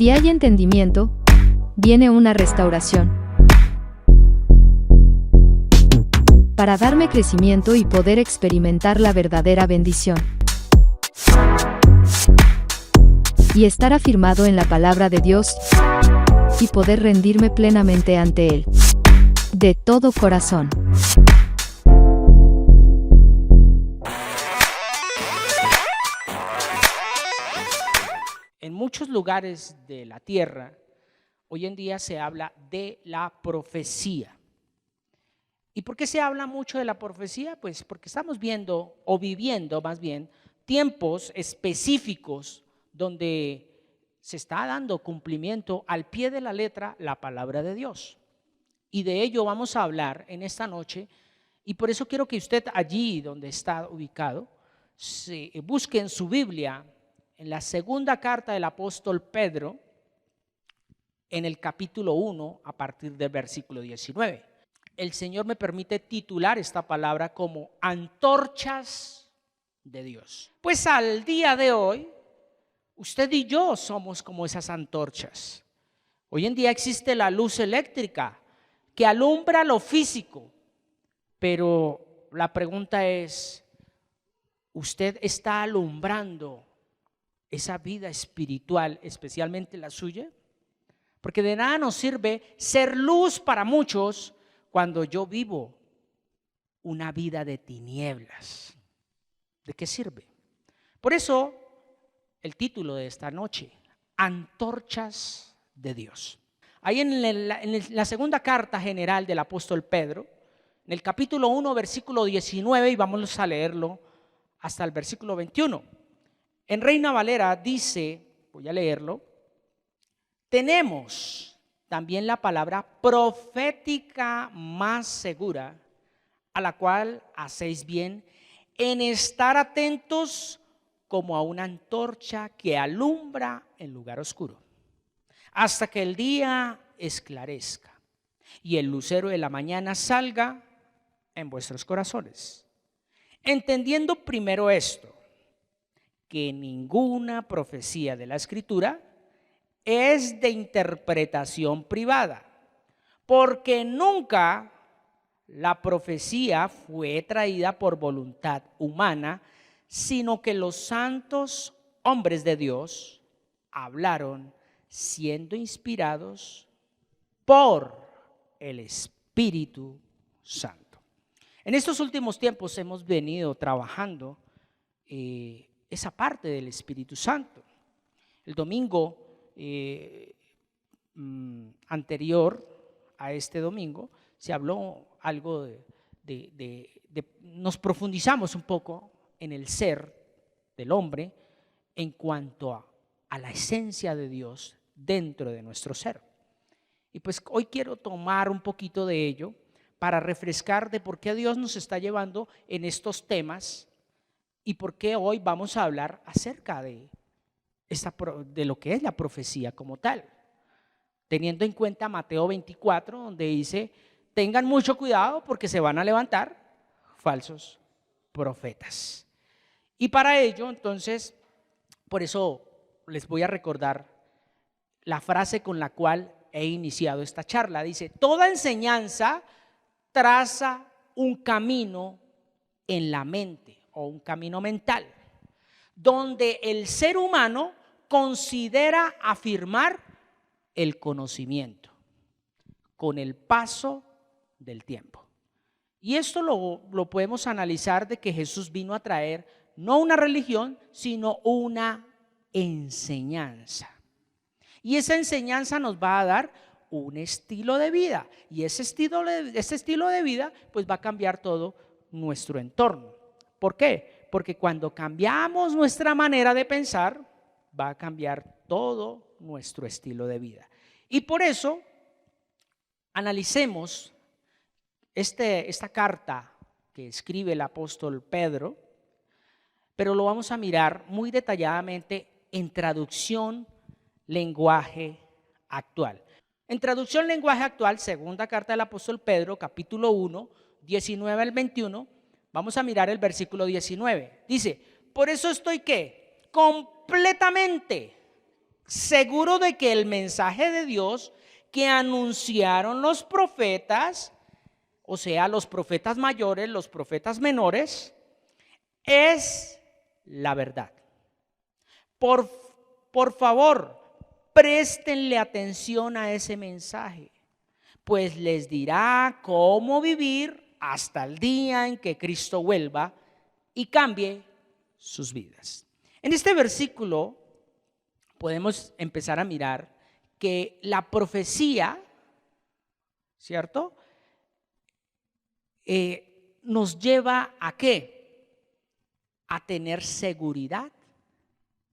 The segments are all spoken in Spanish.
Si hay entendimiento, viene una restauración. Para darme crecimiento y poder experimentar la verdadera bendición. Y estar afirmado en la palabra de Dios y poder rendirme plenamente ante Él. De todo corazón. En muchos lugares de la tierra, hoy en día se habla de la profecía. ¿Y por qué se habla mucho de la profecía? Pues porque estamos viendo, o viviendo más bien, tiempos específicos donde se está dando cumplimiento al pie de la letra la palabra de Dios. Y de ello vamos a hablar en esta noche, y por eso quiero que usted allí donde está ubicado, busque en su Biblia, en la segunda carta del apóstol Pedro, en el capítulo 1, a partir del versículo 19. El Señor me permite titular esta palabra como antorchas de Dios. Pues al día de hoy, usted y yo somos como esas antorchas. Hoy en día existe la luz eléctrica que alumbra lo físico, pero la pregunta es, ¿usted está alumbrando esa vida espiritual, especialmente la suya? Porque de nada nos sirve ser luz para muchos cuando yo vivo una vida de tinieblas. ¿De qué sirve? Por eso el título de esta noche, antorchas de Dios. Ahí en la segunda carta general del apóstol Pedro, en el capítulo 1, versículo 19, y vamos a leerlo hasta el versículo 21. En Reina Valera dice, voy a leerlo, tenemos también la palabra profética más segura, a la cual hacéis bien en estar atentos como a una antorcha que alumbra en lugar oscuro, hasta que el día esclarezca y el lucero de la mañana salga en vuestros corazones. Entendiendo primero esto, que ninguna profecía de la Escritura es de interpretación privada, porque nunca la profecía fue traída por voluntad humana, sino que los santos hombres de Dios hablaron siendo inspirados por el Espíritu Santo. En estos últimos tiempos hemos venido trabajando esa parte del Espíritu Santo. El domingo anterior a este domingo se habló algo nos profundizamos un poco en el ser del hombre en cuanto a la esencia de Dios dentro de nuestro ser. Y pues hoy quiero tomar un poquito de ello para refrescar de por qué Dios nos está llevando en estos temas y por qué hoy vamos a hablar acerca de lo que es la profecía como tal, teniendo en cuenta Mateo 24, donde dice, tengan mucho cuidado porque se van a levantar falsos profetas. Y para ello, entonces, por eso les voy a recordar la frase con la cual he iniciado esta charla. Dice, toda enseñanza traza un camino en la mente o un camino mental, donde el ser humano considera afirmar el conocimiento con el paso del tiempo. Y esto lo podemos analizar de que Jesús vino a traer no una religión, sino una enseñanza. Y esa enseñanza nos va a dar un estilo de vida. Y ese estilo de vida pues va a cambiar todo nuestro entorno. ¿Por qué? Porque cuando cambiamos nuestra manera de pensar, va a cambiar todo nuestro estilo de vida. Y por eso, analicemos esta carta que escribe el apóstol Pedro, pero lo vamos a mirar muy detalladamente en traducción lenguaje actual. En traducción lenguaje actual, segunda carta del apóstol Pedro, capítulo 1, 19 al 21, vamos a mirar el versículo 19. Dice, por eso estoy ¿qué? Completamente seguro de que el mensaje de Dios que anunciaron los profetas, o sea, los profetas mayores, los profetas menores, es la verdad. Por favor, préstenle atención a ese mensaje, pues les dirá cómo vivir hasta el día en que Cristo vuelva y cambie sus vidas. En este versículo podemos empezar a mirar que la profecía, ¿cierto? Nos lleva ¿a qué? A tener seguridad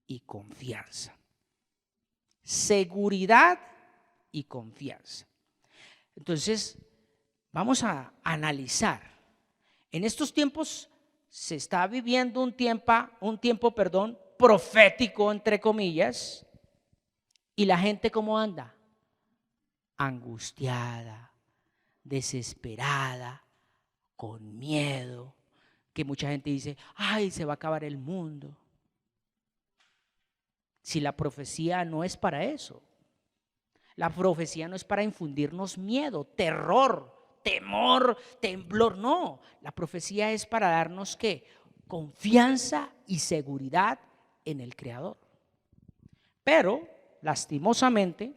y confianza. Seguridad y confianza. Entonces, vamos a analizar. En estos tiempos se está viviendo un tiempo, profético, entre comillas, y la gente ¿cómo anda? Angustiada, desesperada, con miedo, que mucha gente dice, ay, se va a acabar el mundo. Si la profecía no es para eso, la profecía no es para infundirnos miedo, terror, temor, temblor, no. La profecía es para darnos ¿qué? Confianza y seguridad en el Creador. Pero, lastimosamente,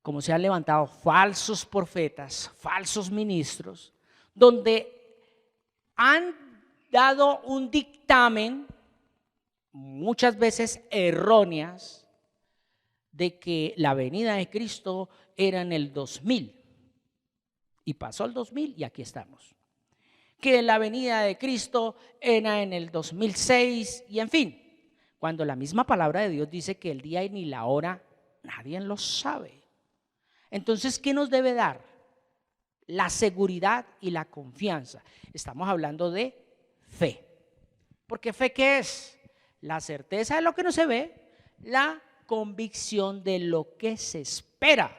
como se han levantado falsos profetas, falsos ministros, donde han dado un dictamen, muchas veces erróneas, de que la venida de Cristo era en el 2000 y pasó el 2000 y aquí estamos. Que la venida de Cristo era en el 2006 y en fin, cuando la misma palabra de Dios dice que el día ni la hora nadie lo sabe. Entonces, ¿qué nos debe dar? La seguridad y la confianza. Estamos hablando de fe. Porque fe, ¿qué es? La certeza de lo que no se ve, la convicción de lo que se espera.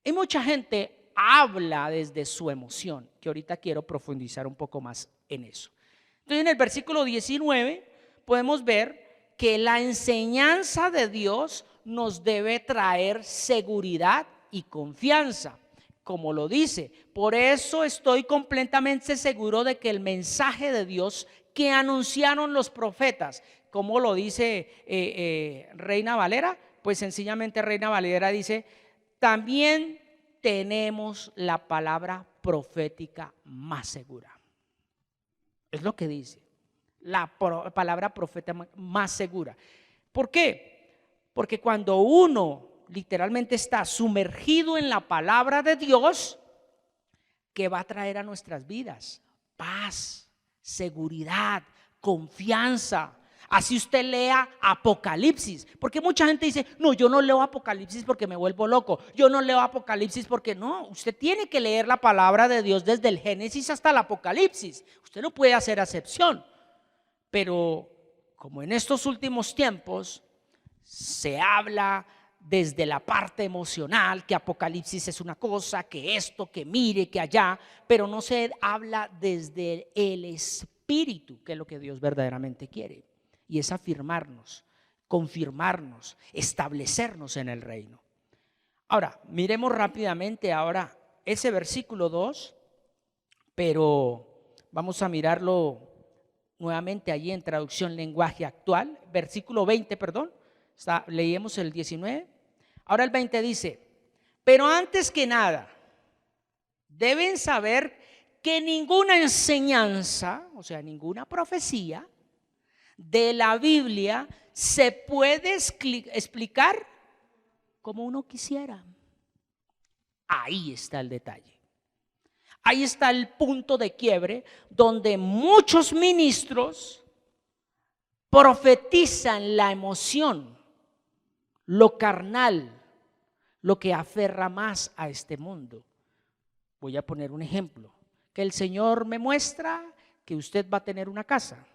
Y mucha gente habla desde su emoción, que ahorita quiero profundizar un poco más en eso. Entonces, en el versículo 19 podemos ver que la enseñanza de Dios nos debe traer seguridad y confianza, como lo dice. Por eso estoy completamente seguro de que el mensaje de Dios que anunciaron los profetas, como lo dice Reina Valera, pues sencillamente Reina Valera dice, también tenemos la palabra profética más segura. Es lo que dice, la palabra profeta más segura. ¿Por qué? Porque cuando uno literalmente está sumergido en la palabra de Dios, ¿qué va a traer a nuestras vidas? Paz, seguridad, confianza. Así usted lea Apocalipsis, porque mucha gente dice, no, yo no leo Apocalipsis porque me vuelvo loco, yo no leo Apocalipsis porque no, usted tiene que leer la palabra de Dios desde el Génesis hasta el Apocalipsis, usted no puede hacer excepción, pero como en estos últimos tiempos se habla desde la parte emocional, que Apocalipsis es una cosa, que esto, que mire, que allá, pero no se habla desde el espíritu, que es lo que Dios verdaderamente quiere, y es afirmarnos, confirmarnos, establecernos en el reino. Ahora, miremos rápidamente ahora ese versículo 2, pero vamos a mirarlo nuevamente allí en traducción lenguaje actual, versículo 20, leímos el 19. Ahora el 20 dice, pero antes que nada, deben saber que ninguna enseñanza, o sea, ninguna profecía de la Biblia se puede explicar como uno quisiera. Ahí está el detalle. Ahí está el punto de quiebre donde muchos ministros profetizan la emoción, lo carnal, lo que aferra más a este mundo. Voy a poner un ejemplo. Que el Señor me muestra que usted va a tener una casa.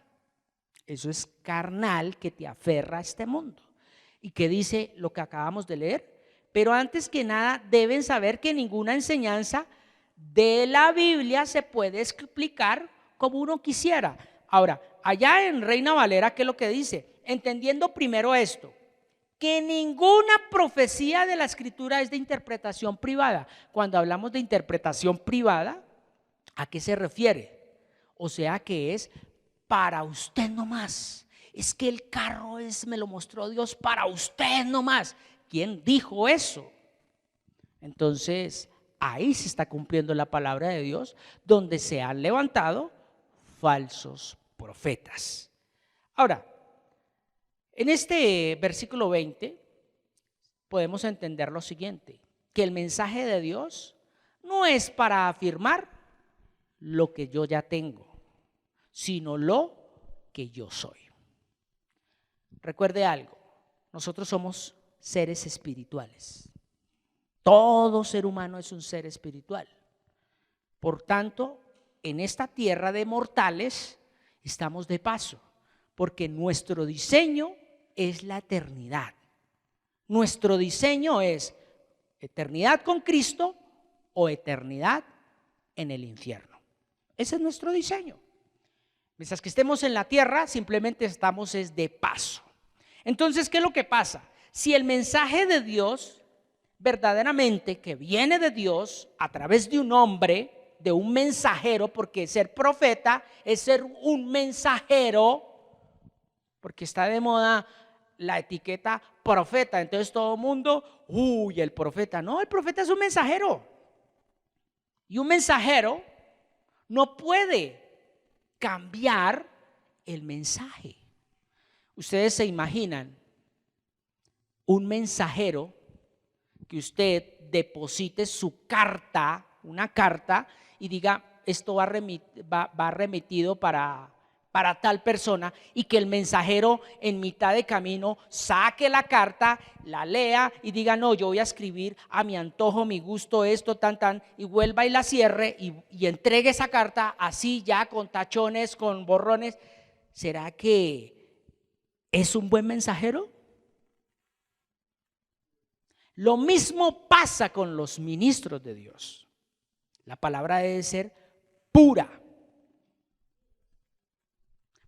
Eso es carnal que te aferra a este mundo. Y que dice lo que acabamos de leer. Pero antes que nada deben saber que ninguna enseñanza de la Biblia se puede explicar como uno quisiera. Ahora, allá en Reina Valera, ¿qué es lo que dice? Entendiendo primero esto, que ninguna profecía de la Escritura es de interpretación privada. Cuando hablamos de interpretación privada, ¿a qué se refiere? O sea que es para usted nomás. Es que el carro me lo mostró Dios para usted nomás. ¿Quién dijo eso? Entonces, ahí se está cumpliendo la palabra de Dios, donde se han levantado falsos profetas. Ahora, en este versículo 20 podemos entender lo siguiente, que el mensaje de Dios no es para afirmar lo que yo ya tengo, sino lo que yo soy. Recuerde algo, nosotros somos seres espirituales. Todo ser humano es un ser espiritual. Por tanto, en esta tierra de mortales estamos de paso, porque nuestro diseño es la eternidad. Nuestro diseño es eternidad con Cristo o eternidad en el infierno. Ese es nuestro diseño. Mientras que estemos en la tierra, simplemente estamos de paso. Entonces, ¿qué es lo que pasa? Si el mensaje de Dios verdaderamente que viene de Dios a través de un hombre, de un mensajero, porque ser profeta es ser un mensajero, porque está de moda la etiqueta profeta, entonces todo el mundo, uy, el profeta. No, el profeta es un mensajero. Y un mensajero no puede cambiar el mensaje. Ustedes se imaginan un mensajero que usted deposite su carta, una carta, y diga, esto va remitido para tal persona, y que el mensajero en mitad de camino saque la carta, la lea y diga, no, yo voy a escribir a mi antojo, mi gusto, esto, tan, y vuelva y la cierre y entregue esa carta así ya con tachones, con borrones. ¿Será que es un buen mensajero? Lo mismo pasa con los ministros de Dios. La palabra debe ser pura,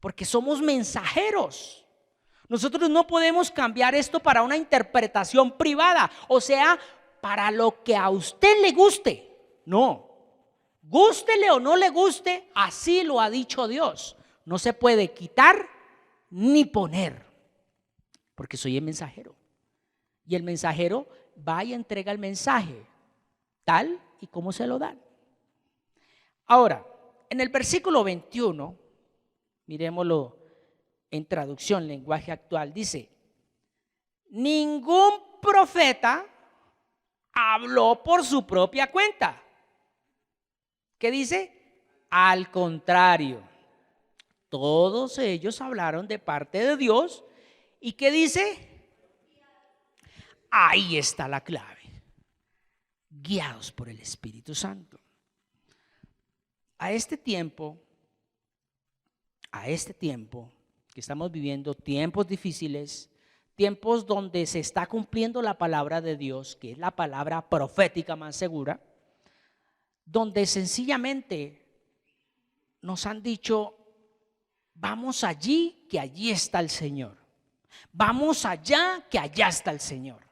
porque somos mensajeros. Nosotros no podemos cambiar esto para una interpretación privada, o sea, para lo que a usted le guste. No, gústele o no le guste, así lo ha dicho Dios. No se puede quitar ni poner, porque soy el mensajero. Y el mensajero va y entrega el mensaje tal y como se lo dan. Ahora, en el versículo 21, miremoslo en traducción, lenguaje actual, dice, ningún profeta habló por su propia cuenta. ¿Qué dice? Al contrario, todos ellos hablaron de parte de Dios. ¿Y qué dice? Ahí está la clave, guiados por el Espíritu Santo. A este tiempo que estamos viviendo, tiempos difíciles, tiempos donde se está cumpliendo la palabra de Dios, que es la palabra profética más segura, donde sencillamente nos han dicho, vamos allí, que allí está el Señor. Vamos allá, que allá está el Señor.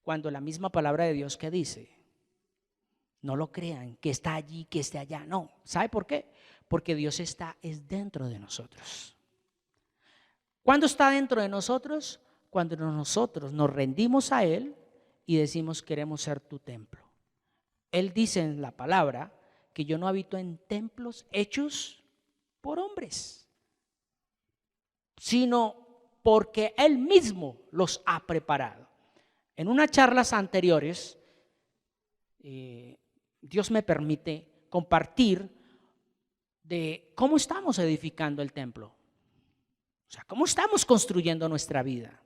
Cuando la misma palabra de Dios que dice, no lo crean, que está allí, que esté allá. No, ¿sabe por qué? Porque Dios es dentro de nosotros. ¿Cuándo está dentro de nosotros? Cuando nosotros nos rendimos a Él y decimos, queremos ser tu templo. Él dice en la palabra que yo no habito en templos hechos por hombres, sino porque Él mismo los ha preparado. En unas charlas anteriores, Dios me permite compartir de cómo estamos edificando el templo. O sea, cómo estamos construyendo nuestra vida.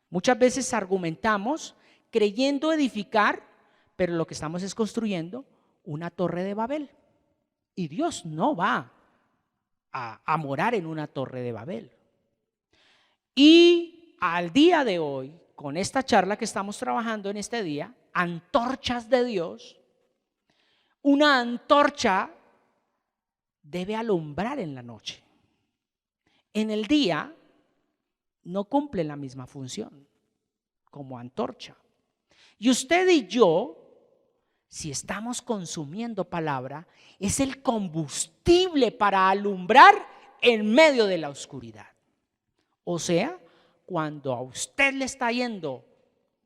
Muchas veces argumentamos creyendo edificar, pero lo que estamos es construyendo una torre de Babel. Y Dios no va a morar en una torre de Babel. Y al día de hoy, con esta charla que estamos trabajando en este día, antorchas de Dios, una antorcha debe alumbrar en la noche. En el día no cumplen la misma función como antorcha. Y usted y yo, si estamos consumiendo palabra, es el combustible para alumbrar en medio de la oscuridad. O sea, cuando a usted le está yendo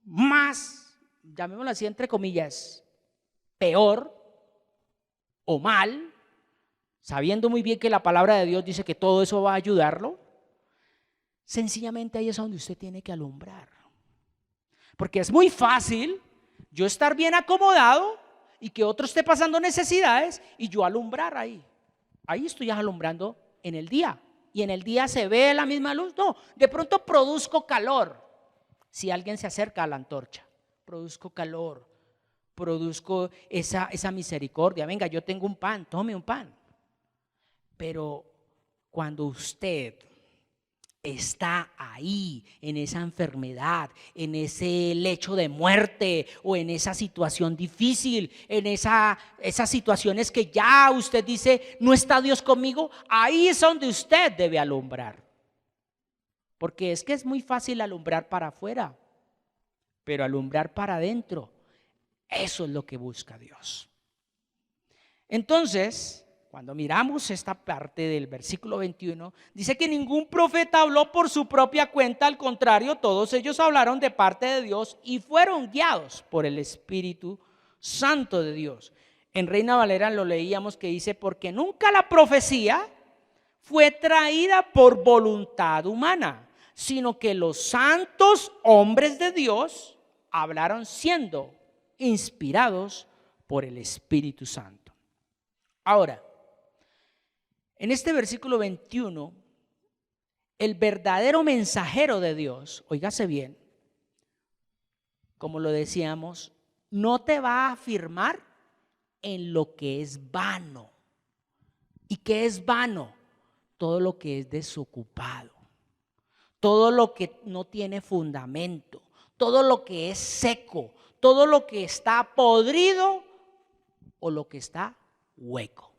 más, llamémoslo así entre comillas, peor o mal, sabiendo muy bien que la palabra de Dios dice que todo eso va a ayudarlo, sencillamente ahí es donde usted tiene que alumbrar. Porque es muy fácil yo estar bien acomodado y que otro esté pasando necesidades y yo alumbrar ahí. Ahí estoy alumbrando en el día. Y en el día se ve la misma luz. No, de pronto produzco calor. Si alguien se acerca a la antorcha, produzco calor, produzco esa misericordia. Venga, yo tengo un pan, tome un pan. Pero cuando usted está ahí, en esa enfermedad, en ese lecho de muerte o en esa situación difícil, en esas situaciones que ya usted dice, no está Dios conmigo, ahí es donde usted debe alumbrar. Porque es que es muy fácil alumbrar para afuera, pero alumbrar para adentro, eso es lo que busca Dios. Entonces, cuando miramos esta parte del versículo 21, dice que ningún profeta habló por su propia cuenta, al contrario, todos ellos hablaron de parte de Dios y fueron guiados por el Espíritu Santo de Dios. En Reina Valera lo leíamos que dice, porque nunca la profecía fue traída por voluntad humana, sino que los santos hombres de Dios hablaron siendo inspirados por el Espíritu Santo. Ahora, en este versículo 21, el verdadero mensajero de Dios, óigase bien, como lo decíamos, no te va a afirmar en lo que es vano. ¿Y qué es vano? Todo lo que es desocupado, todo lo que no tiene fundamento, todo lo que es seco, todo lo que está podrido o lo que está hueco.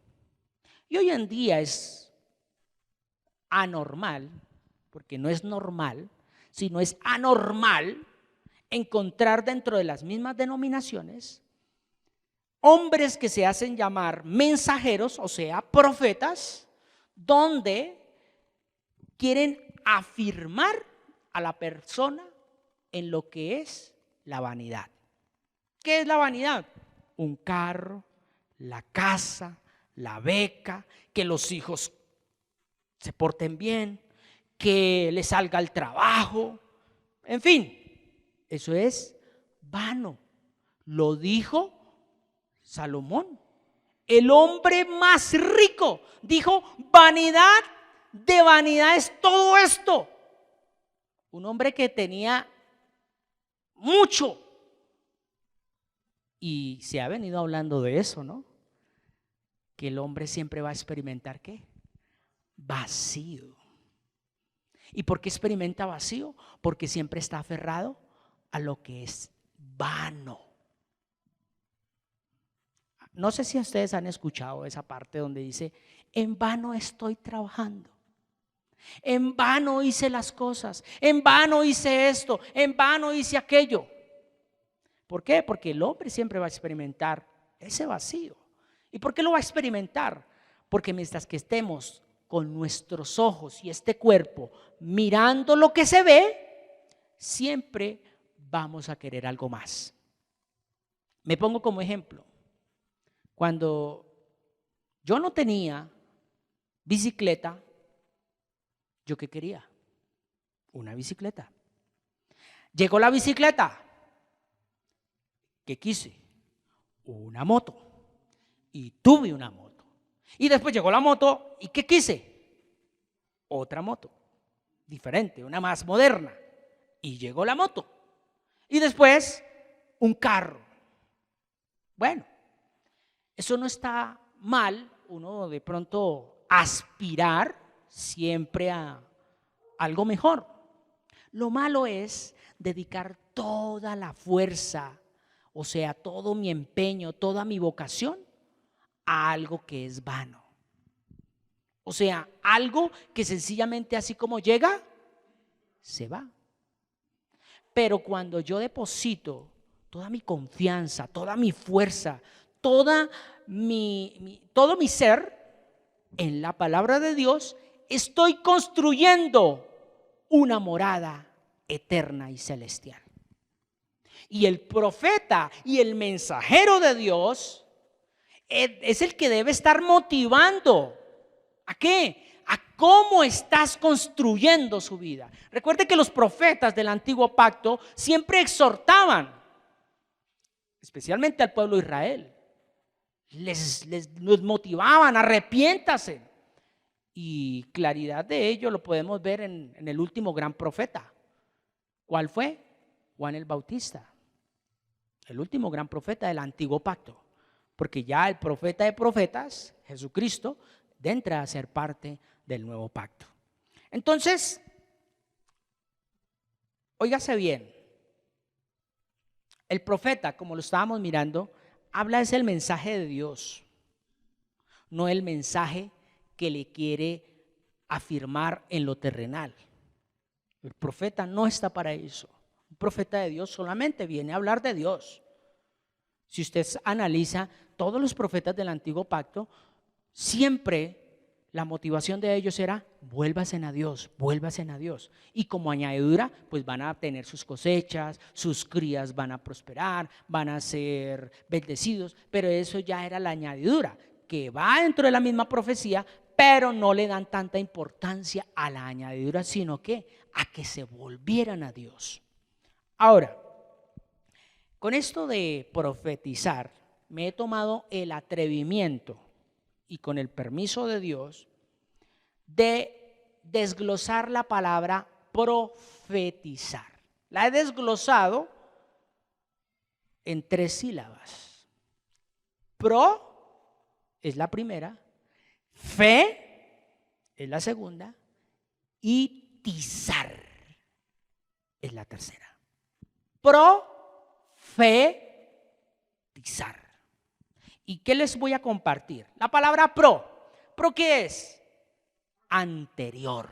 Y hoy en día es anormal, porque no es normal, sino es anormal encontrar dentro de las mismas denominaciones hombres que se hacen llamar mensajeros, o sea, profetas, donde quieren afirmar a la persona en lo que es la vanidad. ¿Qué es la vanidad? Un carro, la casa, la beca, que los hijos se porten bien, que les salga el trabajo, en fin, eso es vano. Lo dijo Salomón, el hombre más rico, dijo, vanidad de vanidad es todo esto. Un hombre que tenía mucho y se ha venido hablando de eso, ¿no? Que el hombre siempre va a experimentar ¿qué? Vacío. ¿Y por qué experimenta vacío? Porque siempre está aferrado a lo que es vano. No sé si ustedes han escuchado esa parte donde dice, en vano estoy trabajando, en vano hice las cosas, en vano hice esto, en vano hice aquello. ¿Por qué? Porque el hombre siempre va a experimentar ese vacío. ¿Y por qué lo va a experimentar? Porque mientras que estemos con nuestros ojos y este cuerpo mirando lo que se ve, siempre vamos a querer algo más. Me pongo como ejemplo. Cuando yo no tenía bicicleta, ¿yo qué quería? Una bicicleta. Llegó la bicicleta. ¿Qué quise? Una moto. Y tuve una moto. Y después llegó la moto. ¿Y qué quise? Otra moto. Diferente, una más moderna. Y llegó la moto. Y después un carro. Bueno, eso no está mal, uno de pronto aspirar siempre a algo mejor. Lo malo es dedicar toda la fuerza, o sea, todo mi empeño, toda mi vocación a algo que es vano. O sea, algo que sencillamente así como llega, se va. Pero cuando yo deposito toda mi confianza, toda mi fuerza, todo mi ser en la palabra de Dios, estoy construyendo una morada eterna y celestial. Y el profeta y el mensajero de Dios es el que debe estar motivando. ¿A qué? A cómo estás construyendo su vida. Recuerde que los profetas del antiguo pacto siempre exhortaban, especialmente al pueblo de Israel. Los motivaban, arrepiéntase. Y claridad de ello lo podemos ver en el último gran profeta. ¿Cuál fue? Juan el Bautista. El último gran profeta del antiguo pacto. Porque ya el profeta de profetas, Jesucristo, entra a ser parte del nuevo pacto. Entonces, óigase bien, el profeta, como lo estábamos mirando, habla es el mensaje de Dios, no el mensaje que le quiere afirmar en lo terrenal. El profeta no está para eso. Un profeta de Dios solamente viene a hablar de Dios. Si usted analiza todos los profetas del antiguo pacto, siempre la motivación de ellos era: vuélvanse a Dios, vuélvanse a Dios. Y como añadidura, pues van a tener sus cosechas, sus crías van a prosperar, van a ser bendecidos. Pero eso ya era la añadidura, que va dentro de la misma profecía, pero no le dan tanta importancia a la añadidura, sino que a que se volvieran a Dios. Ahora, con esto de profetizar, me he tomado el atrevimiento, y con el permiso de Dios, de desglosar la palabra profetizar. La he desglosado en 3 sílabas. Pro es la primera, fe es la segunda y tizar es la tercera. Profetizar. ¿Y qué les voy a compartir? La palabra pro. ¿Pro qué es? Anterior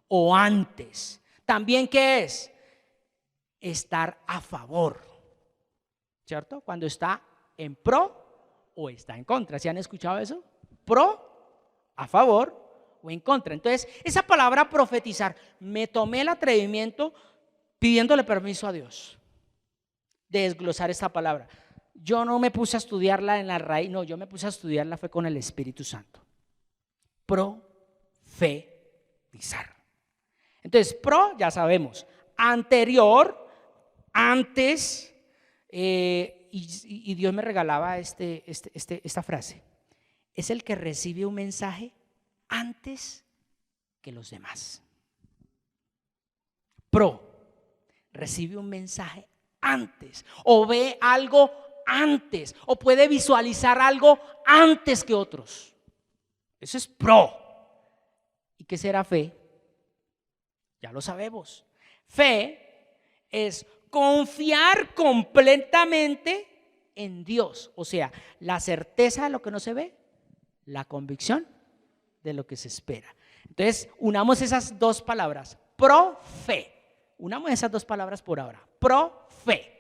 o antes. También ¿qué es? Estar a favor. ¿Cierto? Cuando está en pro o está en contra. ¿Se han escuchado eso? Pro, a favor o en contra. Entonces, esa palabra profetizar, me tomé el atrevimiento pidiéndole permiso a Dios de desglosar esta palabra. Yo no me puse a estudiarla en la raíz, no, yo me puse a estudiarla fue con el Espíritu Santo. Profetizar. Entonces, pro, ya sabemos, anterior, antes, y Dios me regalaba esta frase: es el que recibe un mensaje antes que los demás. Pro, recibe un mensaje antes, o ve algo antes, o puede visualizar algo antes que otros. Eso es pro. ¿Y qué será fe? Ya lo sabemos. Fe es confiar completamente en Dios. O sea, la certeza de lo que no se ve, la convicción de lo que se espera. Entonces, unamos esas 2 palabras, pro fe. Unamos esas 2 palabras por ahora. Pro fe.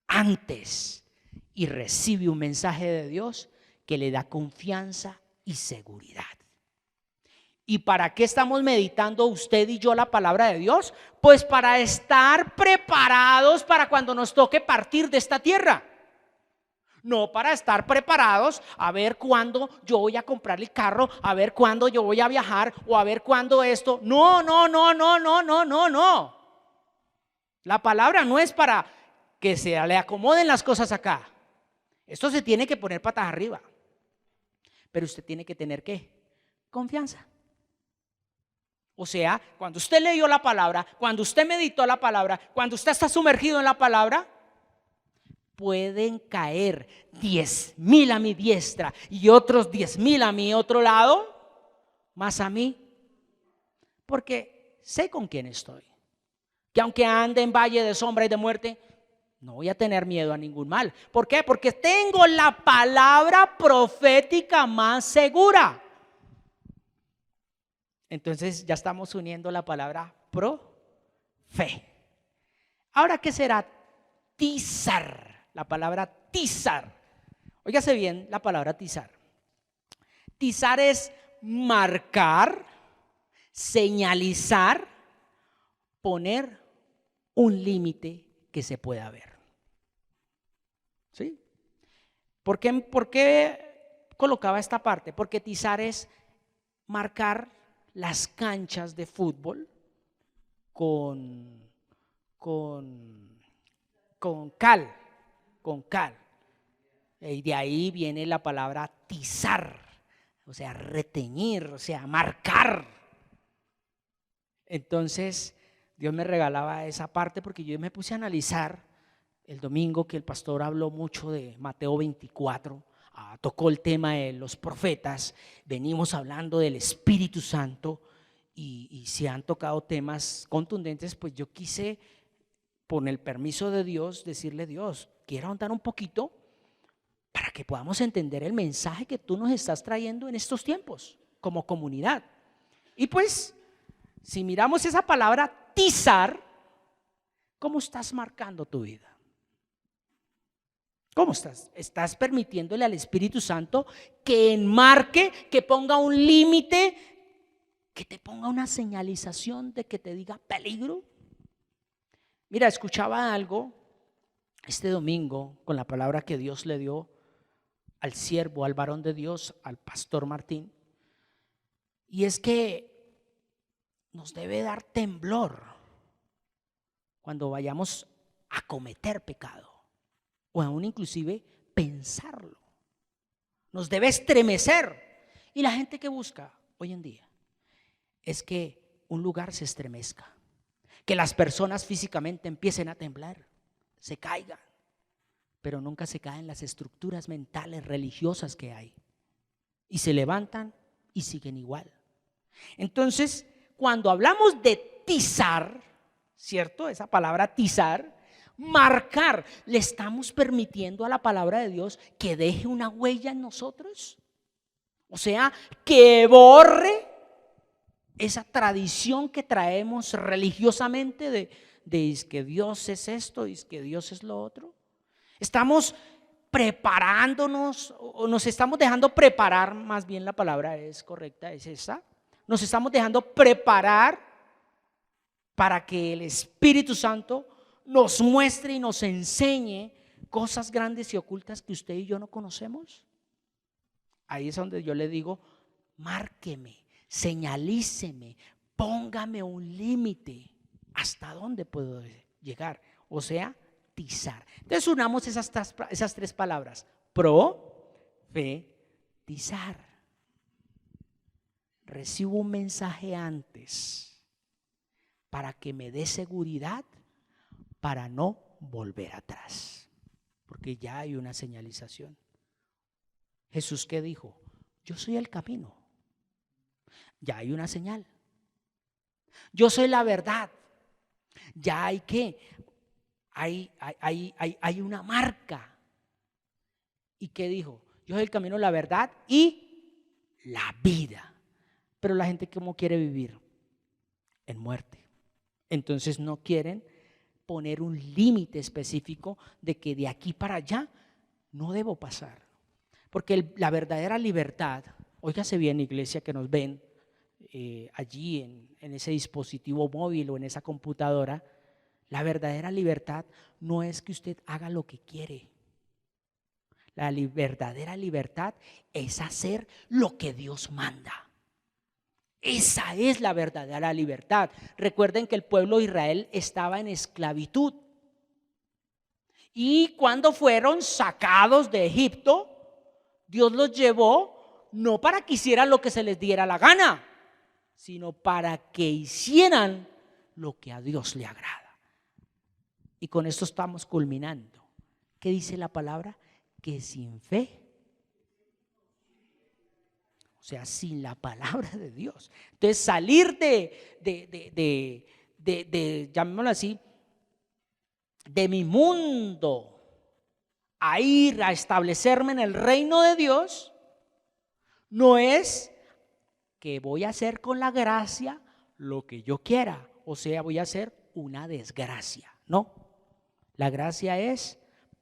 Antes, y recibe un mensaje de Dios que le da confianza y seguridad. ¿Y para qué estamos meditando usted y yo la palabra de Dios? Pues para estar preparados para cuando nos toque partir de esta tierra. No para estar preparados a ver cuándo yo voy a comprar el carro, a ver cuándo yo voy a viajar, o a ver cuándo esto. No. La palabra no es para que se le acomoden las cosas acá. Esto se tiene que poner patas arriba. Pero usted tiene que tener ¿qué? Confianza. O sea, cuando usted leyó la palabra, cuando usted meditó la palabra, cuando usted está sumergido en la palabra, pueden caer 10,000 a mi diestra y otros 10,000 a mi otro lado, más a mí, porque sé con quién estoy. Que aunque ande en valle de sombra y de muerte, no voy a tener miedo a ningún mal. ¿Por qué? Porque tengo la palabra profética más segura. Entonces ya estamos uniendo la palabra fe. Ahora, ¿qué será tizar? La palabra tizar. Óigase bien la palabra tizar. Tizar es marcar, señalizar, poner un límite que se pueda ver. ¿Sí? ¿Por qué colocaba esta parte? Porque tizar es marcar las canchas de fútbol con cal. Y de ahí viene la palabra tizar, o sea, reteñir, o sea, marcar. Entonces, Dios me regalaba esa parte porque yo me puse a analizar el domingo que el pastor habló mucho de Mateo 24, tocó el tema de los profetas, venimos hablando del Espíritu Santo y se han tocado temas contundentes, pues yo quise, con el permiso de Dios, decirle: Dios, quiero ahondar un poquito para que podamos entender el mensaje que tú nos estás trayendo en estos tiempos como comunidad. Y pues, si miramos esa palabra tizar, ¿cómo estás marcando tu vida? ¿Cómo estás? ¿Estás permitiéndole al Espíritu Santo que enmarque, que ponga un límite, que te ponga una señalización de que te diga peligro? Mira, escuchaba algo este domingo con la palabra que Dios le dio al siervo, al varón de Dios, al pastor Martín, y es que nos debe dar temblor cuando vayamos a cometer pecado o aún inclusive pensarlo. Nos debe estremecer. Y la gente que busca hoy en día es que un lugar se estremezca, que las personas físicamente empiecen a temblar, se caigan, pero nunca se caen las estructuras mentales religiosas que hay, y se levantan y siguen igual. Entonces, cuando hablamos de tizar, ¿cierto? Esa palabra tizar, marcar, ¿le estamos permitiendo a la palabra de Dios que deje una huella en nosotros? O sea, que borre esa tradición que traemos religiosamente de es que Dios es esto, es que Dios es lo otro. Estamos preparándonos, o nos estamos dejando preparar, más bien la palabra es correcta, es esa. Nos estamos dejando preparar para que el Espíritu Santo nos muestre y nos enseñe cosas grandes y ocultas que usted y yo no conocemos. Ahí es donde yo le digo: márqueme, señalíceme, póngame un límite. ¿Hasta dónde puedo llegar? O sea, tizar. Entonces unamos esas tres palabras: profetizar. Recibo un mensaje antes para que me dé seguridad, para no volver atrás, porque ya hay una señalización. Jesús, ¿qué dijo? Yo soy el camino. Ya hay una señal. Yo soy la verdad. Ya hay ¿qué? Hay una marca. ¿Y qué dijo? Yo soy el camino, la verdad y la vida. Pero la gente, ¿cómo quiere vivir? En muerte. Entonces no quieren poner un límite específico de que de aquí para allá no debo pasar. Porque la verdadera libertad, óigase bien, iglesia que nos ven allí en ese dispositivo móvil o en esa computadora, la verdadera libertad no es que usted haga lo que quiere. La verdadera libertad es hacer lo que Dios manda. Esa es la verdadera libertad. Recuerden que el pueblo de Israel estaba en esclavitud. Y cuando fueron sacados de Egipto, Dios los llevó no para que hicieran lo que se les diera la gana, sino para que hicieran lo que a Dios le agrada. Y con esto estamos culminando. ¿Qué dice la palabra? Que sin fe, o sea, sin la palabra de Dios. Entonces salir llamémoslo así, de mi mundo a ir a establecerme en el reino de Dios, no es que voy a hacer con la gracia lo que yo quiera, o sea, voy a hacer una desgracia. No, la gracia es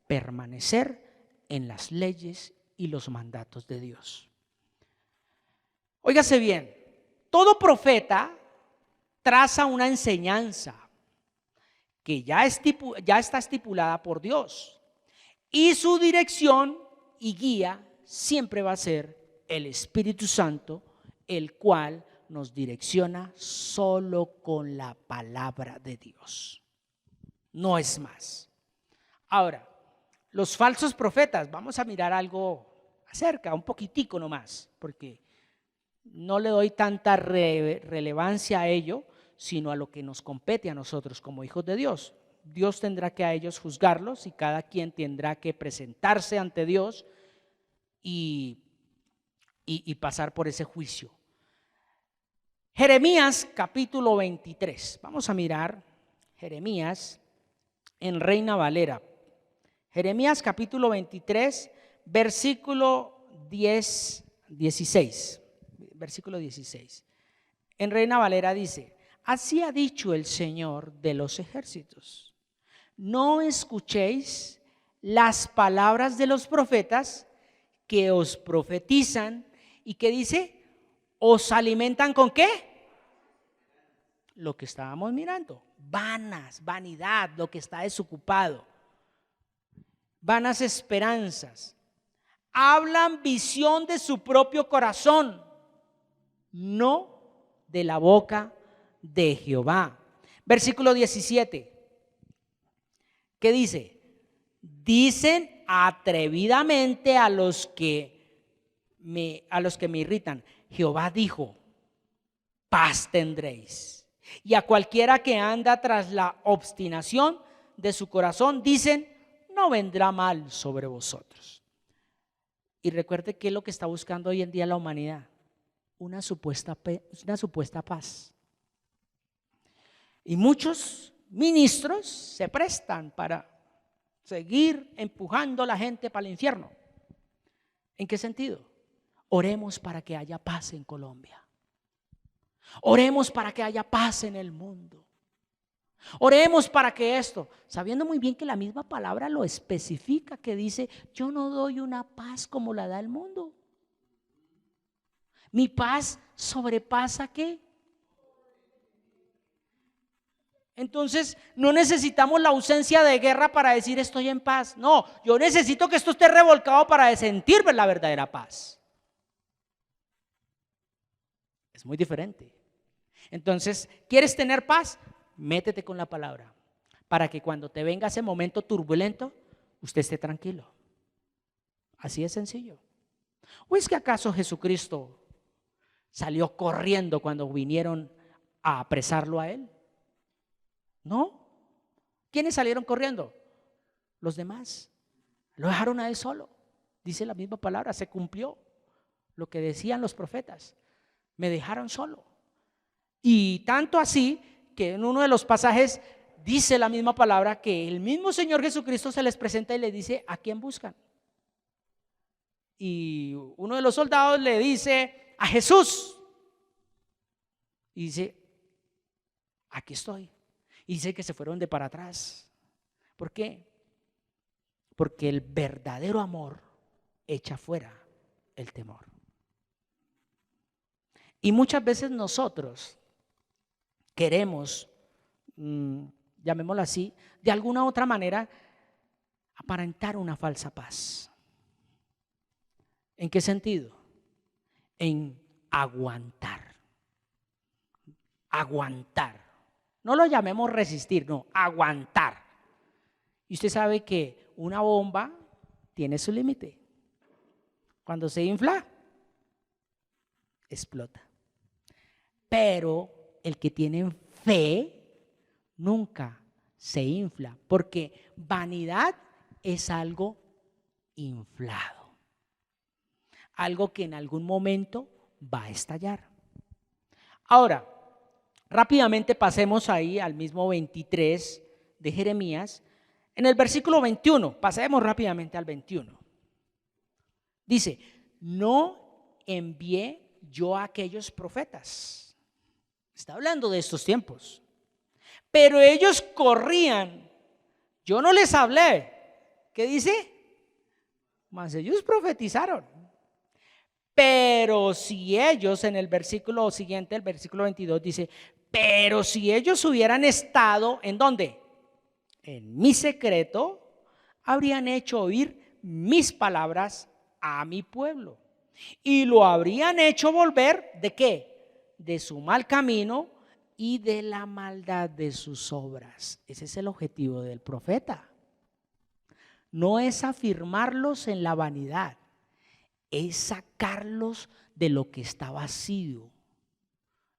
permanecer en las leyes y los mandatos de Dios. Óigase bien, todo profeta traza una enseñanza que ya está estipulada por Dios, y su dirección y guía siempre va a ser el Espíritu Santo, el cual nos direcciona solo con la palabra de Dios. No es más. Ahora, los falsos profetas, vamos a mirar algo acerca, un poquitico nomás, porque no le doy tanta relevancia a ello, sino a lo que nos compete a nosotros como hijos de Dios. Dios tendrá que a ellos juzgarlos y cada quien tendrá que presentarse ante Dios y pasar por ese juicio. Jeremías capítulo 23. Vamos a mirar Jeremías en Reina Valera. Jeremías capítulo 23, versículo 16. Versículo 16. En Reina Valera dice: así ha dicho el Señor de los ejércitos: no escuchéis las palabras de los profetas que os profetizan y que dice, os alimentan ¿con qué? Lo que estábamos mirando, vanidad, lo que está desocupado, vanas esperanzas, hablan visión de su propio corazón, no de la boca de Jehová. Versículo 17, ¿qué dice? Dicen atrevidamente a los que me irritan: Jehová dijo, paz tendréis. Y a cualquiera que anda tras la obstinación de su corazón, dicen, no vendrá mal sobre vosotros. Y recuerde que es lo que está buscando hoy en día la humanidad: una supuesta paz. Y muchos ministros se prestan para seguir empujando a la gente para el infierno. ¿En qué sentido? Oremos para que haya paz en Colombia. Oremos para que haya paz en el mundo. Oremos para que esto, sabiendo muy bien que la misma palabra lo especifica, que dice, yo no doy una paz como la da el mundo. Mi paz sobrepasa ¿qué? Entonces no necesitamos la ausencia de guerra para decir estoy en paz. No, yo necesito que esto esté revolcado para sentir la verdadera paz. Es muy diferente. Entonces, ¿quieres tener paz? Métete con la palabra, para que cuando te venga ese momento turbulento, usted esté tranquilo. Así es sencillo. ¿O es que acaso Jesucristo salió corriendo cuando vinieron a apresarlo a él? ¿No? ¿Quiénes salieron corriendo? Los demás. Lo dejaron a él solo. Dice la misma palabra, se cumplió lo que decían los profetas. Me dejaron solo. Y tanto así que en uno de los pasajes dice la misma palabra, que el mismo Señor Jesucristo se les presenta y le dice, ¿a quién buscan? Y uno de los soldados le dice, a Jesús. Y dice, aquí estoy. Y dice que se fueron de para atrás. ¿Por qué? Porque el verdadero amor echa fuera el temor. Y muchas veces nosotros queremos, llamémoslo así, de alguna otra manera, aparentar una falsa paz. ¿En qué sentido? En aguantar. Aguantar. No lo llamemos resistir, no, aguantar. Y usted sabe que una bomba tiene su límite. Cuando se infla, explota. Pero el que tiene fe nunca se infla, porque vanidad es algo inflado, algo que en algún momento va a estallar. Ahora, rápidamente pasemos ahí al mismo 23 de Jeremías. En el versículo 21, pasemos rápidamente al 21. Dice, no envié yo a aquellos profetas. Está hablando de estos tiempos. Pero ellos corrían. Yo no les hablé. ¿Qué dice? Mas ellos profetizaron. Pero si ellos, en el versículo siguiente, el versículo 22 dice, pero si ellos hubieran estado, ¿en dónde? En mi secreto, habrían hecho oír mis palabras a mi pueblo. Y lo habrían hecho volver, ¿de qué? De su mal camino y de la maldad de sus obras. Ese es el objetivo del profeta. No es afirmarlos en la vanidad, es sacarlos de lo que está vacío.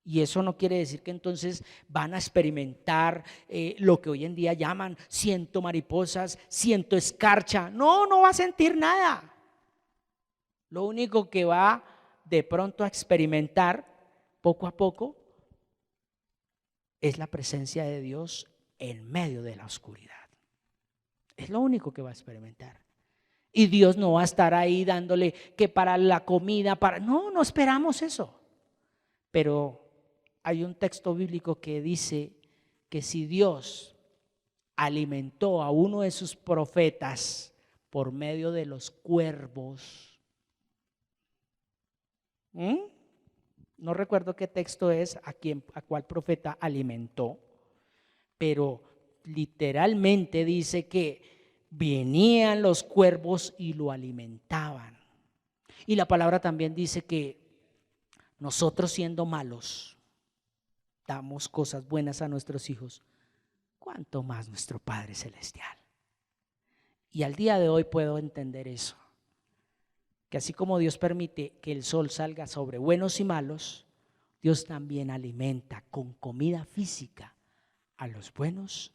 Y eso no quiere decir que entonces van a experimentar lo que hoy en día llaman siento mariposas, siento escarcha. No, no va a sentir nada. Lo único que va de pronto a experimentar poco a poco es la presencia de Dios en medio de la oscuridad. Es lo único que va a experimentar. Y Dios no va a estar ahí dándole que para la comida, no esperamos eso. Pero hay un texto bíblico que dice que si Dios alimentó a uno de sus profetas por medio de los cuervos, no recuerdo qué texto es, a cuál profeta alimentó, pero literalmente dice que venían los cuervos y lo alimentaban. Y la palabra también dice que nosotros, siendo malos, damos cosas buenas a nuestros hijos, cuánto más nuestro Padre Celestial. Y al día de hoy puedo entender eso, que así como Dios permite que el sol salga sobre buenos y malos, Dios también alimenta con comida física a los buenos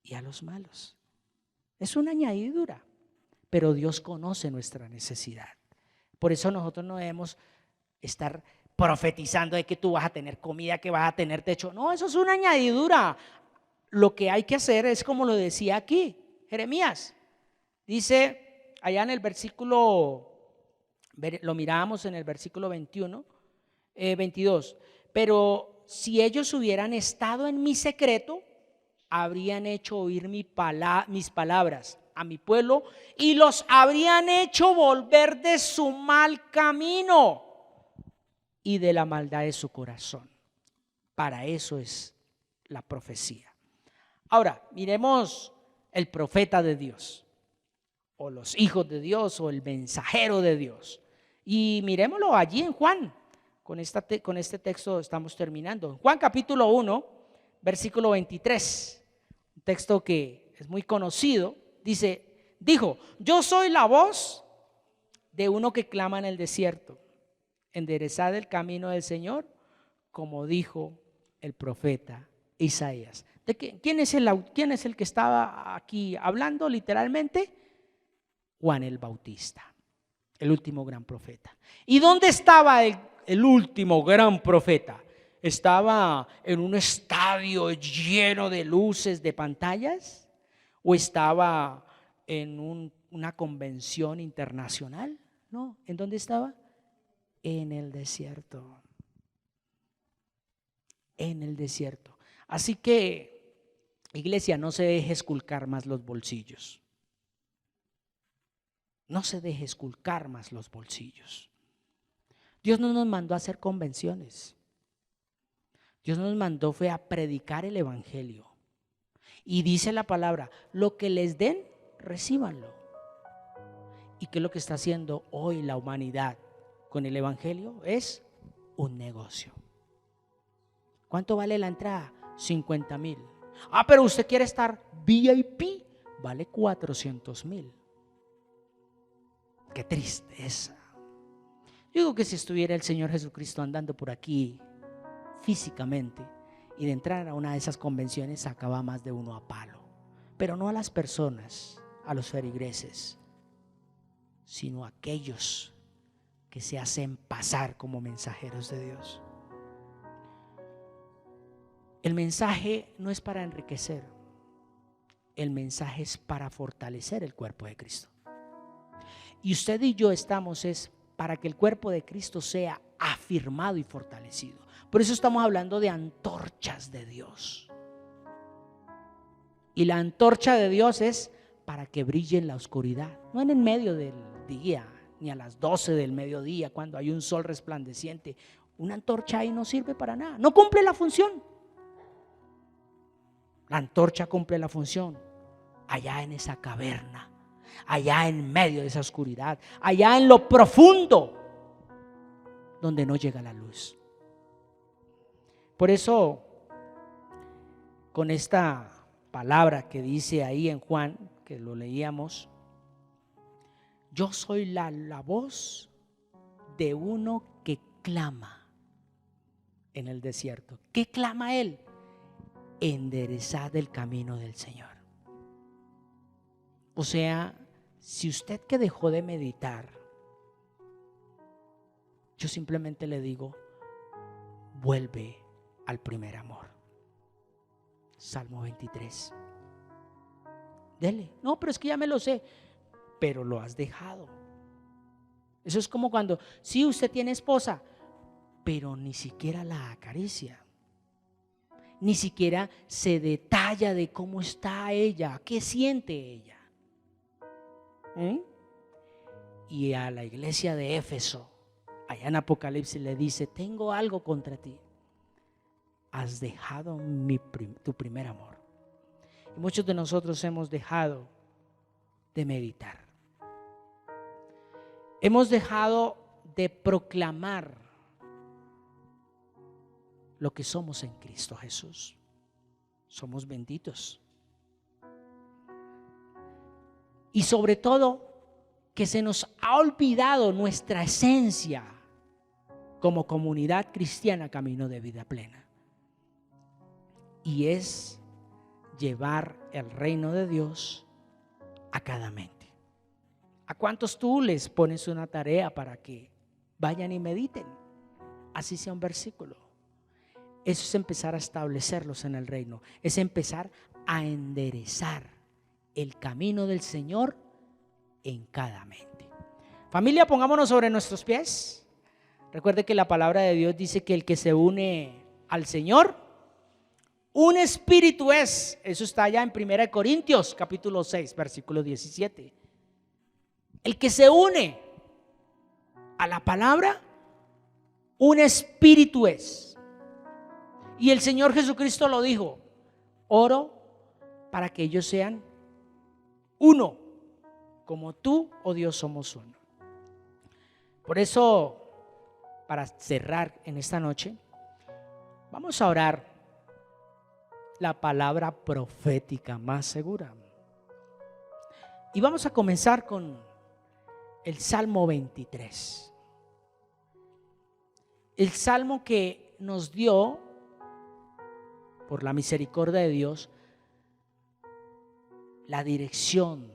y a los malos. Es una añadidura, pero Dios conoce nuestra necesidad. Por eso nosotros no debemos estar profetizando de que tú vas a tener comida, que vas a tener techo. No, eso es una añadidura. Lo que hay que hacer es como lo decía aquí Jeremías. Dice allá en el versículo, lo mirábamos en el versículo 22. Pero si ellos hubieran estado en mi secreto, habrían hecho oír mis palabras a mi pueblo y los habrían hecho volver de su mal camino y de la maldad de su corazón. Para eso es la profecía. Ahora, miremos el profeta de Dios, o los hijos de Dios, o el mensajero de Dios. Y miremoslo allí en Juan. Con este texto estamos terminando. En Juan capítulo 1, versículo 23. Un texto que es muy conocido. Dijo, yo soy la voz de uno que clama en el desierto. Enderezad el camino del Señor, como dijo el profeta Isaías. ¿Quién es el que estaba aquí hablando literalmente? Juan el Bautista, el último gran profeta. ¿Y dónde estaba el último gran profeta? ¿Estaba en un estadio lleno de luces, de pantallas? ¿O estaba en una convención internacional? No, ¿en dónde estaba? En el desierto. En el desierto. Así que, iglesia, no se deje esculcar más los bolsillos. No se deje esculcar más los bolsillos. Dios no nos mandó a hacer convenciones. Dios nos mandó fue a predicar el evangelio. Y dice la palabra, lo que les den, recíbanlo. ¿Y qué es lo que está haciendo hoy la humanidad con el evangelio? Es un negocio. ¿Cuánto vale la entrada? 50,000. Pero usted quiere estar VIP, vale 400,000. Qué tristeza. Yo digo que si estuviera el Señor Jesucristo andando por aquí físicamente y de entrar a una de esas convenciones, sacaba más de uno a palo. Pero no a las personas, a los feligreses, sino a aquellos que se hacen pasar como mensajeros de Dios. El mensaje no es para enriquecer, el mensaje es para fortalecer el cuerpo de Cristo. Y usted y yo estamos es para que el cuerpo de Cristo sea afirmado y fortalecido. Por eso estamos hablando de antorchas de Dios. Y la antorcha de Dios es para que brille en la oscuridad, no en el medio del día, ni a las 12 del mediodía cuando hay un sol resplandeciente. Una antorcha ahí no sirve para nada, no cumple la función. La antorcha cumple la función allá en esa caverna, allá en medio de esa oscuridad, allá en lo profundo donde no llega la luz. Por eso, con esta palabra que dice ahí en Juan, que lo leíamos, yo soy la voz de uno que clama en el desierto. ¿Qué clama él? Enderezad el camino del Señor. O sea, si usted que dejó de meditar, yo simplemente le digo, vuelve al primer amor. Salmo 23. Dele. No, pero es que ya me lo sé. Pero lo has dejado. Eso es como cuando, sí, usted tiene esposa, pero ni siquiera la acaricia. Ni siquiera se detalla de cómo está ella, qué siente ella. Y a la iglesia de Éfeso, allá en Apocalipsis, le dice, tengo algo contra ti. Has dejado tu primer amor. Y muchos de nosotros hemos dejado de meditar. Hemos dejado de proclamar lo que somos en Cristo Jesús. Somos benditos. Y sobre todo, que se nos ha olvidado nuestra esencia como comunidad cristiana camino de vida plena. Y es llevar el reino de Dios a cada mente. ¿A cuántos tú les pones una tarea para que vayan y mediten? Así sea un versículo. Eso es empezar a establecerlos en el reino. Es empezar a enderezar el camino del Señor en cada mente. Familia, pongámonos sobre nuestros pies. Recuerde que la palabra de Dios dice que el que se une al Señor, un espíritu es. Eso está allá en 1 Corintios capítulo 6 versículo 17. El que se une a la palabra, un espíritu es. Y el Señor Jesucristo lo dijo: oro para que ellos sean uno, como tú, oh Dios, somos uno. Por eso, para cerrar en esta noche, vamos a orar la palabra profética más segura. Y vamos a comenzar con el Salmo 23. El Salmo que nos dio, por la misericordia de Dios, la dirección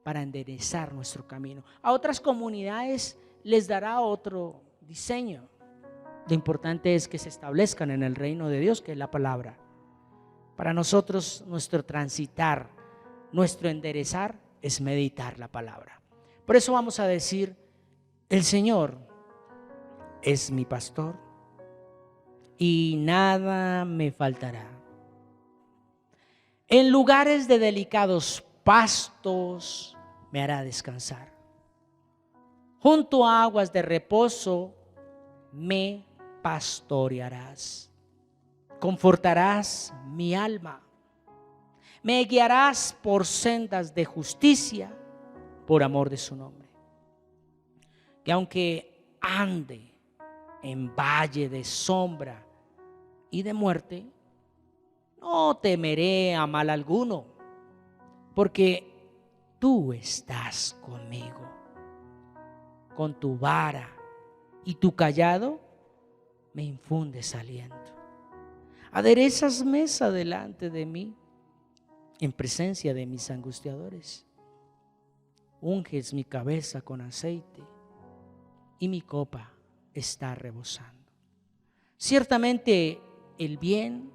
para enderezar nuestro camino. A otras comunidades les dará otro diseño. Lo importante es que se establezcan en el reino de Dios, que es la palabra. Para nosotros, nuestro transitar, nuestro enderezar es meditar la palabra. Por eso vamos a decir: el Señor es mi pastor y nada me faltará. En lugares de delicados pastos me hará descansar. Junto a aguas de reposo me pastorearás. Confortarás mi alma. Me guiarás por sendas de justicia por amor de su nombre. Que aunque ande en valle de sombra y de muerte, no temeré a mal alguno, porque tú estás conmigo. Con tu vara y tu cayado me infundes aliento. Aderezas mesa delante de mí en presencia de mis angustiadores. Unges mi cabeza con aceite y mi copa está rebosando. Ciertamente el bien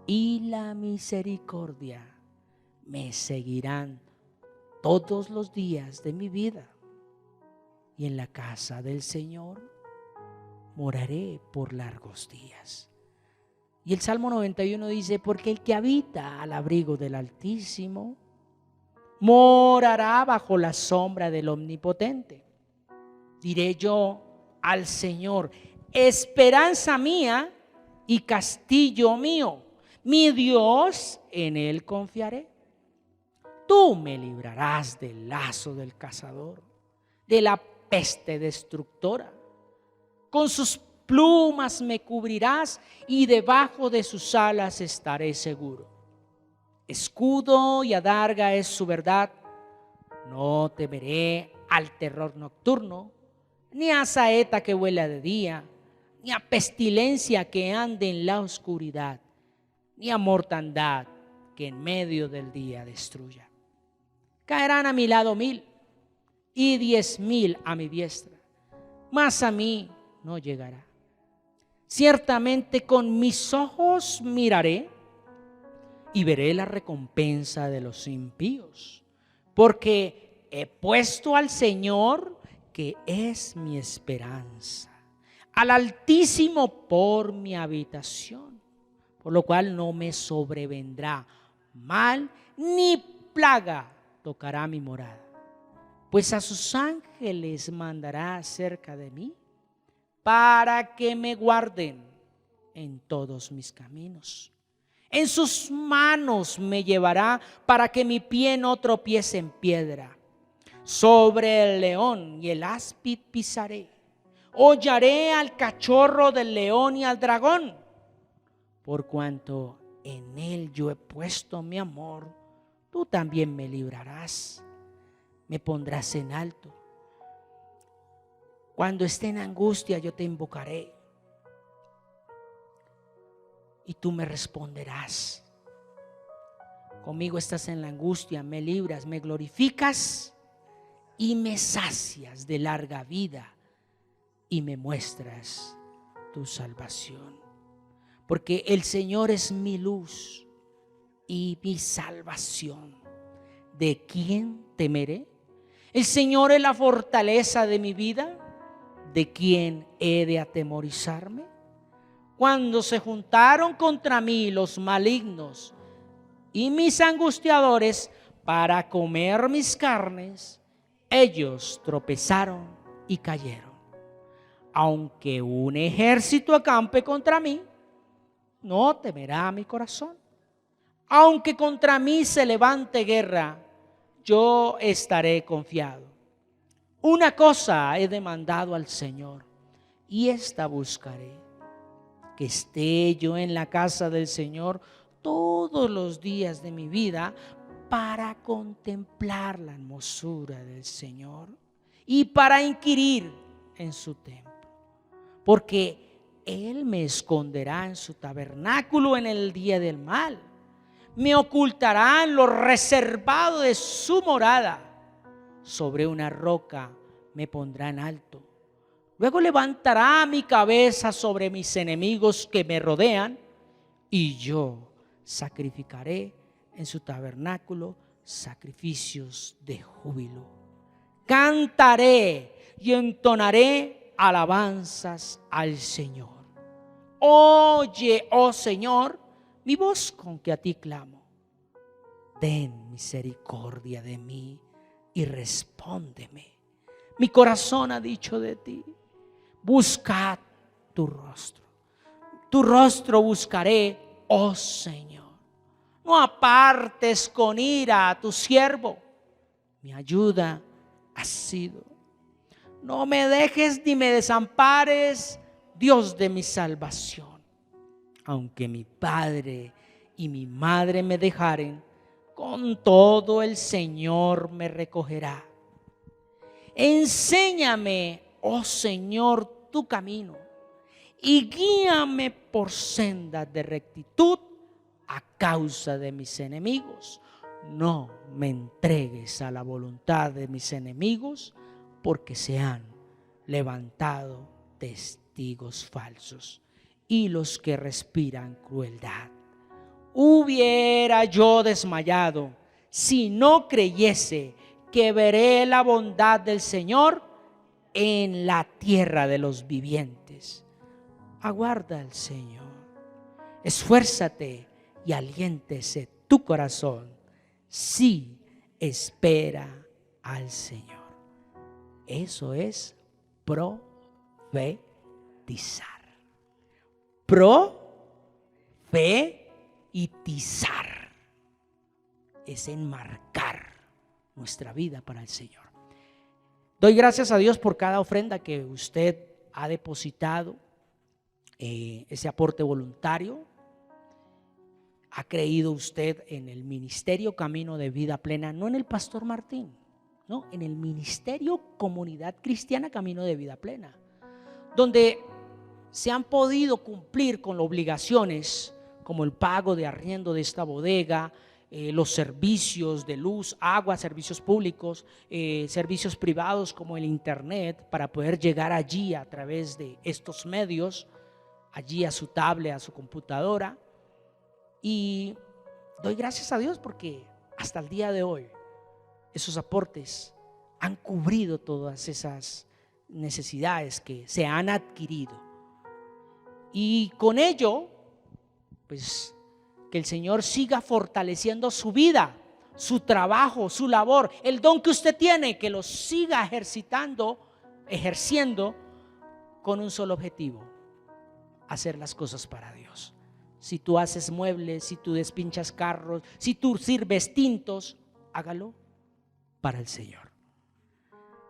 y la misericordia me seguirán todos los días de mi vida, y en la casa del Señor moraré por largos días. Y el Salmo 91 dice, porque el que habita al abrigo del Altísimo morará bajo la sombra del Omnipotente. Diré yo al Señor, esperanza mía y castillo mío, mi Dios, en Él confiaré. Tú me librarás del lazo del cazador, de la peste destructora. Con sus plumas me cubrirás y debajo de sus alas estaré seguro. Escudo y adarga es su verdad. No temeré al terror nocturno, ni a saeta que vuela de día, ni a pestilencia que ande en la oscuridad, ni a mortandad que en medio del día destruya. Caerán a mi lado 1000 y 10,000 a mi diestra, mas a mí no llegará. Ciertamente con mis ojos miraré y veré la recompensa de los impíos, porque he puesto al Señor, que es mi esperanza, al Altísimo por mi habitación, por lo cual no me sobrevendrá mal ni plaga tocará mi morada, pues a sus ángeles mandará cerca de mí para que me guarden en todos mis caminos. En sus manos me llevará para que mi pie no tropiece en piedra. Sobre el león y el áspid pisaré. Hollaré al cachorro del león y al dragón. Por cuanto en él yo he puesto mi amor, tú también me librarás. Me pondrás en alto. Cuando esté en angustia yo te invocaré y tú me responderás. Conmigo estás en la angustia, me libras, me glorificas y me sacias de larga vida y me muestras tu salvación. Porque el Señor es mi luz y mi salvación. ¿De quién temeré? El Señor es la fortaleza de mi vida. ¿De quién he de atemorizarme? Cuando se juntaron contra mí los malignos y mis angustiadores para comer mis carnes, ellos tropezaron y cayeron. Aunque un ejército acampe contra mí, no temerá mi corazón. Aunque contra mí se levante guerra, yo estaré confiado. Una cosa he demandado al Señor, y esta buscaré: que esté yo en la casa del Señor todos los días de mi vida, para contemplar la hermosura del Señor y para inquirir en su templo. Porque Él me esconderá en su tabernáculo en el día del mal, me ocultará en lo reservado de su morada. Sobre una roca me pondrá en alto. Luego levantará mi cabeza sobre mis enemigos que me rodean, y yo sacrificaré en su tabernáculo sacrificios de júbilo. Cantaré y entonaré alabanzas al Señor. Oye, oh Señor, mi voz con que a ti clamo. Ten misericordia de mí y respóndeme. Mi corazón ha dicho de ti: buscad tu rostro. Tu rostro buscaré, oh Señor. No apartes con ira a tu siervo. Mi ayuda has sido. No me dejes ni me desampares, Dios de mi salvación. Aunque mi padre y mi madre me dejaren, con todo el Señor me recogerá. Enséñame, oh Señor, tu camino, y guíame por sendas de rectitud a causa de mis enemigos. No me entregues a la voluntad de mis enemigos, porque se han levantado testigos falsos y los que respiran crueldad. Hubiera yo desmayado si no creyese que veré la bondad del Señor en la tierra de los vivientes. aguarda al Señor. Esfuérzate y aliéntese tu corazón. Sí, espera al Señor. Eso es profetizar. Profetizar es enmarcar nuestra vida para el Señor. Doy gracias a Dios por cada ofrenda que usted ha depositado, ese aporte voluntario. ¿Ha creído usted en el ministerio Camino de Vida Plena? No en el Pastor Martín, no, en el ministerio Comunidad Cristiana Camino de Vida Plena, donde se han podido cumplir con las obligaciones como el pago de arriendo de esta bodega, los servicios de luz, agua, servicios públicos, servicios privados como el internet, para poder llegar allí a través de estos medios, allí a su tablet, a su computadora. Y doy gracias a Dios porque hasta el día de hoy esos aportes han cubrido todas esas necesidades que se han adquirido. Y con ello, pues que el Señor siga fortaleciendo su vida, su trabajo, su labor, el don que usted tiene, que lo siga ejerciendo con un solo objetivo: hacer las cosas para Dios. Si tú haces muebles, si tú despinchas carros, si tú sirves tintos, hágalo para el Señor.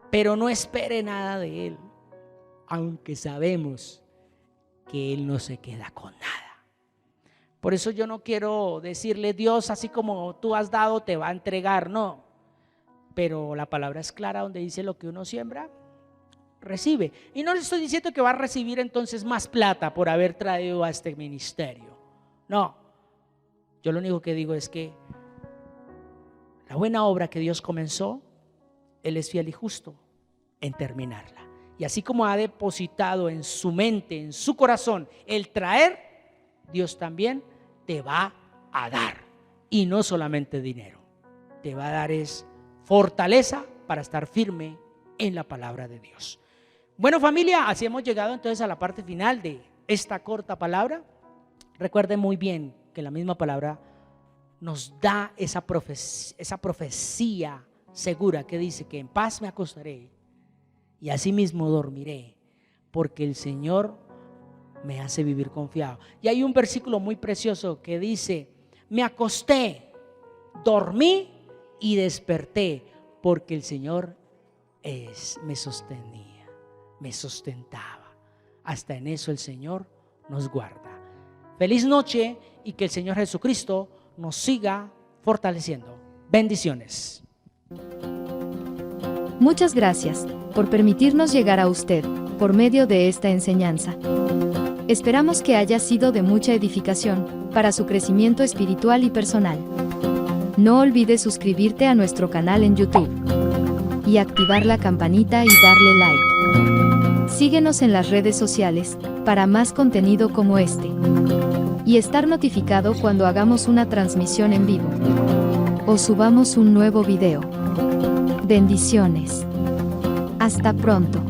Pero no espere nada de Él, aunque sabemos que Él no se queda con nada. Por eso yo no quiero decirle: Dios, así como tú has dado, te va a entregar. No, pero la palabra es clara, donde dice: lo que uno siembra, recibe. Y no le estoy diciendo que va a recibir entonces más plata por haber traído a este ministerio. No, yo lo único que digo es que la buena obra que Dios comenzó, Él es fiel y justo en terminarla. Y así como ha depositado en su mente, en su corazón, el traer, Dios también te va a dar. Y no solamente dinero, te va a dar es fortaleza para estar firme en la palabra de Dios. Bueno, familia, así hemos llegado entonces a la parte final de esta corta palabra. Recuerden muy bien que la misma palabra nos da esa profecía segura que dice que en paz me acostaré y asimismo dormiré, porque el Señor me hace vivir confiado. Y hay un versículo muy precioso que dice: me acosté, dormí y desperté, porque el Señor me sostenía, me sustentaba. Hasta en eso el Señor nos guarda. Feliz noche y que el Señor Jesucristo nos siga fortaleciendo. Bendiciones. Muchas gracias por permitirnos llegar a usted por medio de esta enseñanza. Esperamos que haya sido de mucha edificación para su crecimiento espiritual y personal. No olvides suscribirte a nuestro canal en YouTube y activar la campanita y darle like. Síguenos en las redes sociales para más contenido como este y estar notificado cuando hagamos una transmisión en vivo o subamos un nuevo video. Bendiciones. Hasta pronto.